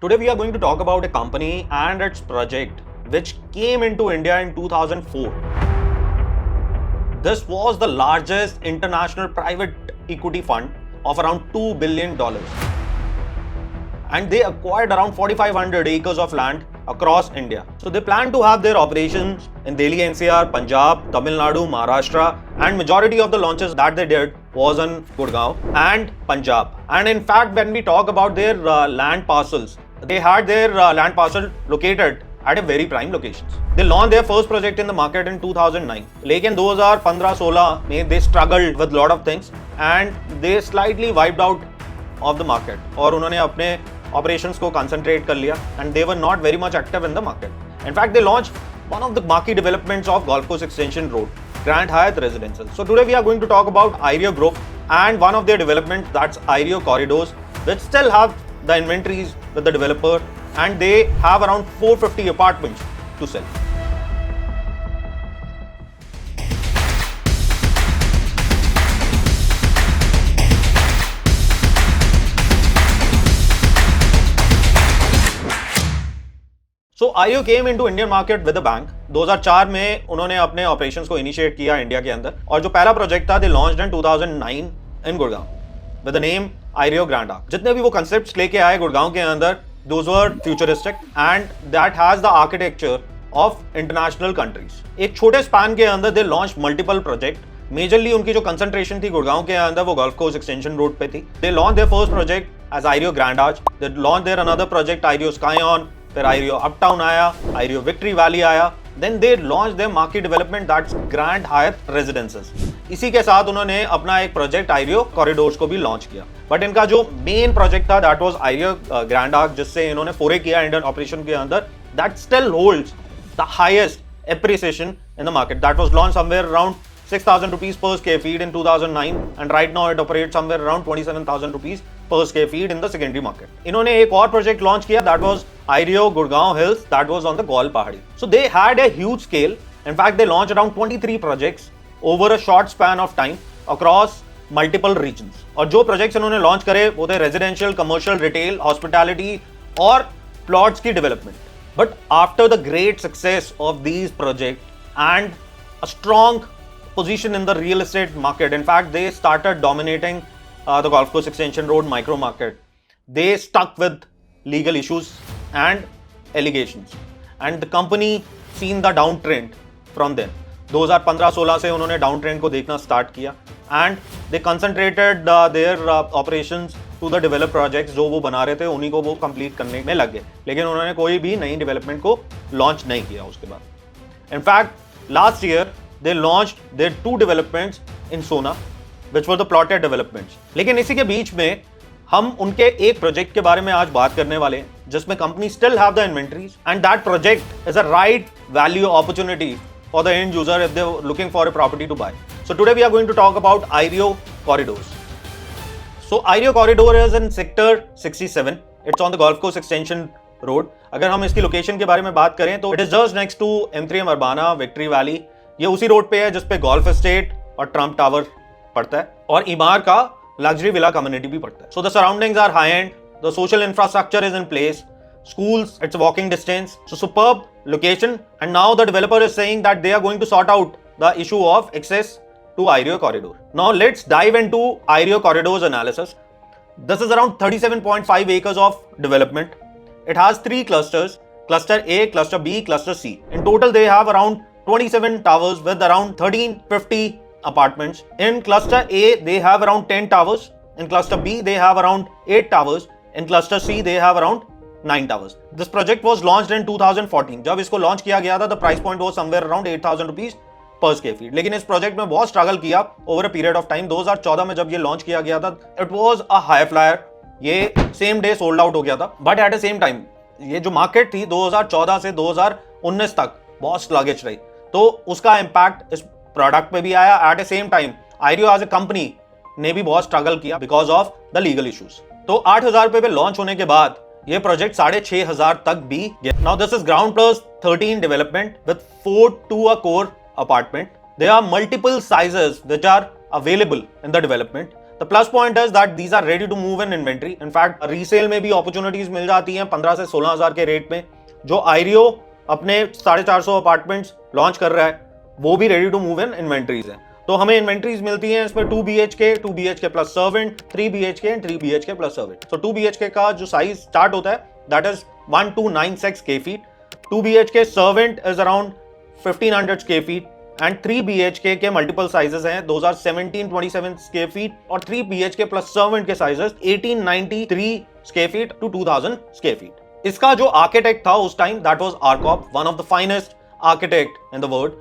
Today we are going to talk about a company and its project which came into India in 2004. This was the largest international private equity fund of around $2 billion. And they acquired around 4,500 acres of land across India. So they plan to have their operations in Delhi NCR, Punjab, Tamil Nadu, Maharashtra, and majority of the launches that they did was in Gurgaon and Punjab. And in fact, when we talk about their land parcels, they had their land parcel located at a very prime locations. They launched their first project in the market in 2009. लेकिन 2015-16 में they struggled with lot of things and they slightly wiped out of the market. और उन्होंने अपने operations को concentrate कर लिया and they were not very much active in the market. In fact, they launched one of the marquee developments of Golf Course Extension Road, Grand Hyatt Residential. So today we are going to talk about IREO Group and one of their developments, that's IREO Corridors, which still have the inventories with the developer and they have around 450 apartments to sell. So IREO came into Indian market with a bang. 2004 में उन्होंने अपने operations को initiate किया India के अंदर और जो पहला प्रोजेक्ट था they launched in 2009 in Gurgaon with the name IREO Grand Arc. जितने भी वो concepts लेके आए गुड़गांव के अंदर, those were futuristic and that has the architecture of international countries. एक छोटे span के अंदर they launched multiple project. Majorly उनकी जो concentration थी गुड़गांव के अंदर वो Golf Course Extension Road पे थी. They launched their first project as IREO Grand Arch. They launched their another project IREO Skyon. फिर IREO Uptown आया, IREO Victory Valley आया, then they launched their marquee development that's Grand Hyatt Residences. इसी के साथ उन्होंने अपना एक project IREO Corridors को भी लॉन्च किया. बट इनका जो मेन प्रोजेक्ट था that was IREO Grand Arc जिससे इन्होंने फोरे किया इंडियन ऑपरेशन के अंदर, that still holds the highest appreciation in the market. That was launched somewhere around 6,000 rupees per square feet in 2009 and right now it operates somewhere around 27,000 rupees per square feet in the secondary market. इन्होंने एक और project launch किया that was IREO Gurgaon Hills, that was on the Gaul Pahadi. So they had a huge scale. In fact, they launched around 23 projects over a short span of time across multiple regions. और जो projects इन्होंने launch करे वो थे residential, commercial, retail, hospitality और plots की development. But after the great success of these projects and a strong position in the real estate market, in fact, they started dominating the Golf Course Extension Road micro market. They stuck with legal issues and allegations and the company seen the downtrend from then. 2015-16 से उन्होंने downtrend को देखना start किया and they concentrated their operations to the developed projects. जो वो बना रहे थे उन्हीं को वो complete करने में लग गए, लेकिन उन्होंने कोई भी नई development को launch नहीं किया उसके बाद. In fact, last year they launched their two developments in Sona, which were the plotted developments. लेकिन इसी के बीच में हम उनके एक प्रोजेक्ट के बारे में आज बात करने वाले हैं जिसमें company still have the inventories and that project is a right value opportunity for the end user if they are looking for a property to buy. So today we are going to talk about IREO Corridors. So IREO Corridor is in sector 67. It's on the golf course extension road. अगर हम इसकी location के बारे में बात करें तो it is just next to M3M Urbana, victory valley. ये उसी रोड पे है जिसपे गोल्फ एस्टेट और ट्रम्प टावर पड़ता है और इमार का luxury villa community भी पड़ता है. So the surroundings are high end, the social infrastructure is in place, schools, it's walking distance, so superb location. And now the developer is saying that they are going to sort out the issue of access to IREO Corridor. Now let's dive into IREO Corridors analysis. This is around 37.5 acres of development. It has three clusters, cluster A, cluster B, cluster C. In total they have around 27 towers with around 1350 apartments. In cluster A they have around 10 towers, in cluster B they have around 8 towers, in cluster C they have around 9 towers. This project was launched in 2014. जब इसको launch किया गया था the price point was somewhere around 8,000 rupees per square feet. लेकिन इस project में बहुत struggle किया over a period of time. 2014 में जब ये लॉन्च किया गया था it was a high flyer. ये सेम डे सोल्ड आउट हो गया था. But at the same time ये जो मार्केट थी 2014 से 2019 तक बहुत स्लगिश रही, तो उसका इम्पैक्ट इस प्रोडक्ट पे भी आया. At the same time IREO as a company ने भी बहुत स्ट्रगल किया because of the legal issues. तो 8,000 रुपए पे लॉन्च होने के बाद ये प्रोजेक्ट 6,500 तक भी गया. Now this is ground plus 13 development with 4 to a core apartment. There are multiple sizes which are available in the development. The plus point is that these are ready to move in inventory. In fact, resale में भी opportunities मिल जाती हैं 15 से 16 हजार के rate में. जो आईरियो अपने 450 अपार्टमेंट्स लॉन्च कर रहा है वो भी ready to move in inventories है. तो हमें इन्वेंट्रीज मिलती हैं इसमें 2 BHK plus servant, 3 BHK and 3 BHK plus servant. So 2 BHK का जो साइज स्टार्ट होता है that is 1296 square feet. 2 BHK servant is around 1500 square feet and 3 BHK के मल्टीपल साइजेस हैं. दोज आर 1727 स्क्वायर फीट और 3 BHK प्लस सर्वेंट के sizes 1893 square feet to 2000 square feet. इसका जो आर्किटेक्ट था उस टाइम दैट वाज आर्कॉप, one of the finest architect in the world,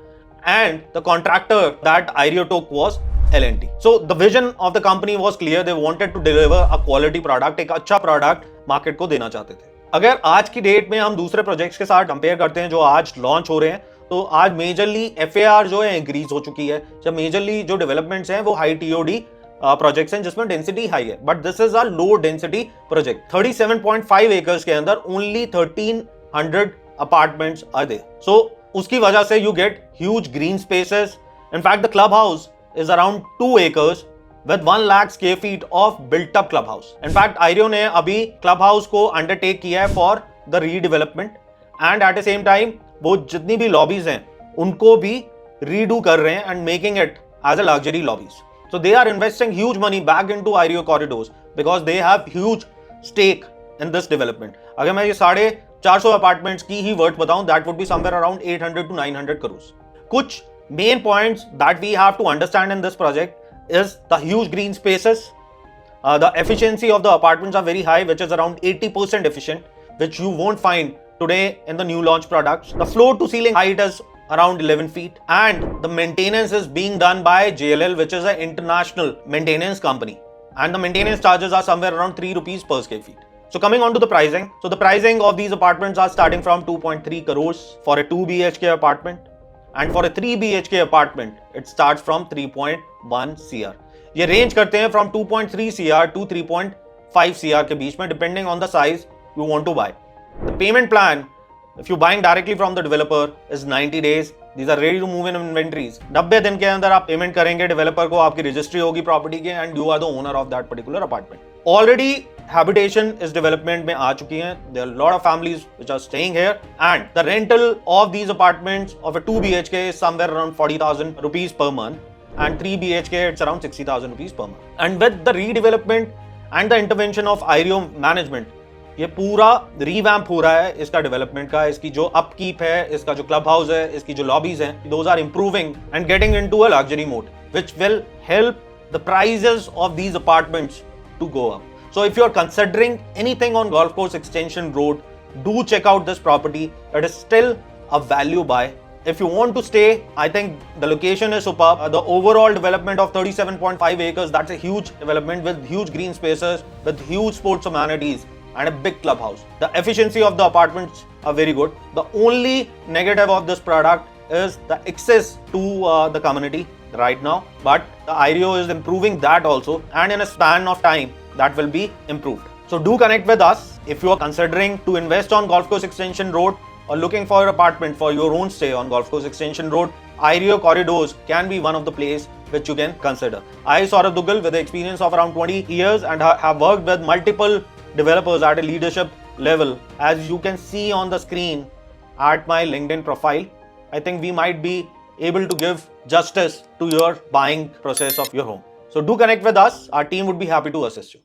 and the contractor that Aireo took was L&T. So the vision of the company was clear. They wanted to deliver a quality product, एक अच्छा product market को देना चाहते थे. अगर आज की date में हम दूसरे प्रोजेक्ट्स के साथ कंपेयर करते हैं जो आज लॉन्च हो रहे हैं, तो आज मेजरली FAR जो है इंक्रीज हो चुकी है. जब मेजरली जो डेवलपमेंट्स हैं वो हाई TOD प्रोजेक्ट्स हैं जिसमें डेंसिटी हाई है, but this is a low density project. 37.5 acres के अंदर only 1300 apartments are there. So उसकी वजह से you get huge green spaces. In fact the club house is around 2 acres with 1 lakh square feet of built up club house. In fact Ireo ने अभी club house को undertake किया है for the redevelopment and at the same time वो जितनी भी lobbies हैं उनको भी रीडू कर रहे हैं and making it as a luxury lobbies. So they are investing huge money back into Ireo corridors because they have huge stake in this development. अगर मैं ये 450 अपार्टमेंट्स की ही वर्थ बताऊं that would be somewhere around 800 to 900 crores. कुछ main points that we have to understand in this project is the huge green spaces. The efficiency of the apartments are very high, which is around 80% efficient, which you won't find today in the new launch products. The floor to ceiling height is around 11 feet and the maintenance is being done by JLL, which is an international maintenance company, and the maintenance charges are somewhere around 3 rupees per square feet. So coming on to the pricing. So the pricing of these apartments are starting from 2.3 crores for a 2 BHK apartment. And for a 3 BHK apartment, it starts from 3.1 CR. ये range करते हैं from 2.3 CR to 3.5 CR के बीच में, depending on the size you want to buy. The payment plan, if you're buying directly from the developer, is 90 days. These are ready to move in inventories. 90 दिन के अंदर आप payment करेंगे developer को, आपकी registry होगी प्रॉपर्टी की and you are the owner of that particular apartment. Already habitation इस डेवलपमेंट में आ चुकी हैं. There are a lot of families which are staying here and the rental of these apartments of a 2 BHK is somewhere around 40,000 rupees per month and 3 BHK it's around 60,000 rupees per month. And with the redevelopment and the intervention of Aireo management, ये पूरा revamp हो रहा है इसका development का. इसकी जो upkeep है, इसका जो क्लब हाउस है, इसकी जो लॉबीज हैं, those are improving and getting into a luxury mode which will help the prices of these apartments to go up. So if you are considering anything on Golf Course Extension Road, do check out this property. It is still a value buy. If you want to stay, I think the location is superb. The overall development of 37.5 acres, that's a huge development with huge green spaces, with huge sports amenities and a big clubhouse. The efficiency of the apartments are very good. The only negative of this product is the access to the community right now, but the Aireo is improving that also, and in a span of time that will be improved. So do connect with us if you are considering to invest on Golf Course Extension Road or looking for an apartment for your own stay on Golf Course Extension Road. Aireo Corridors can be one of the places which you can consider. I, Saurabh Duggal, with the experience of around 20 years and have worked with multiple developers at a leadership level, as you can see on the screen at my LinkedIn profile, I think we might be able to give justice to your buying process of your home. So do connect with us. Our team would be happy to assist you.